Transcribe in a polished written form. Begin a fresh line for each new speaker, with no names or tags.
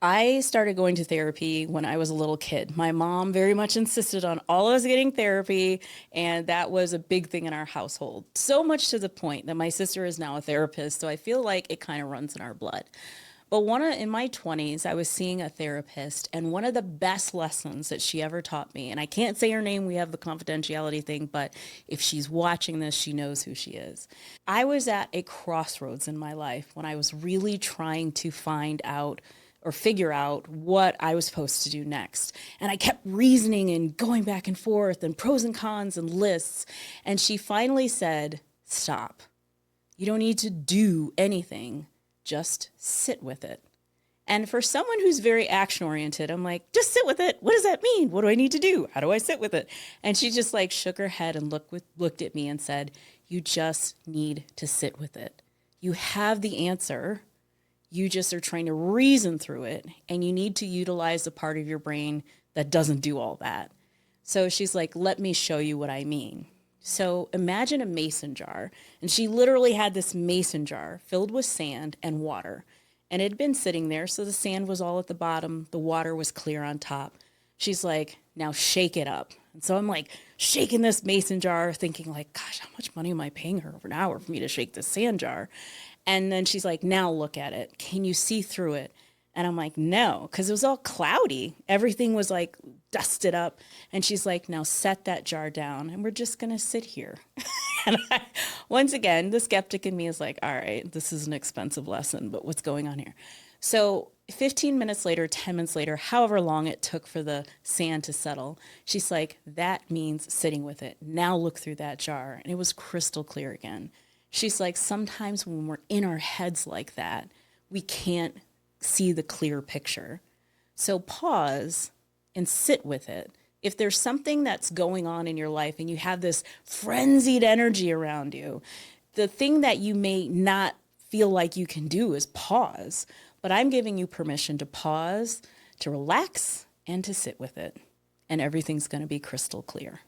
I started going to therapy when I was a little kid. My mom very much insisted on all of us getting therapy, and that was a big thing in our household. So much to the point that my sister is now a therapist, so I feel like it kind of runs in our blood. But in my 20s, I was seeing a therapist, and one of the best lessons that she ever taught me, and I can't say her name, we have the confidentiality thing, but if she's watching this, she knows who she is. I was at a crossroads in my life when I was really trying to find out or figure out what I was supposed to do next. And I kept reasoning and going back and forth and pros and cons and lists. And she finally said, stop. You don't need to do anything, just sit with it. And for someone who's very action oriented, I'm like, just sit with it. What does that mean? What do I need to do? How do I sit with it? And she just like shook her head and looked at me and said, you just need to sit with it. You have the answer. You just are trying to reason through it, and you need to utilize the part of your brain that doesn't do all that. So she's like, let me show you what I mean. So imagine a mason jar, and she literally had this mason jar filled with sand and water, and it had been sitting there, so the sand was all at the bottom, the water was clear on top. She's like, now shake it up. And so I'm like shaking this mason jar, thinking like, gosh, how much money am I paying her for an hour for me to shake this sand jar? And then she's like, now look at it. Can you see through it? And I'm like, no, because it was all cloudy. Everything was like dusted up. And she's like, now set that jar down and we're just going to sit here. And once again, the skeptic in me is like, all right, this is an expensive lesson, but what's going on here? So 15 minutes later, 10 minutes later, however long it took for the sand to settle, she's like, that means sitting with it. Now look through that jar. And it was crystal clear again. She's like, sometimes when we're in our heads like that, we can't see the clear picture. So pause and sit with it. If there's something that's going on in your life and you have this frenzied energy around you, the thing that you may not feel like you can do is pause. But I'm giving you permission to pause, to relax, and to sit with it. And everything's going to be crystal clear.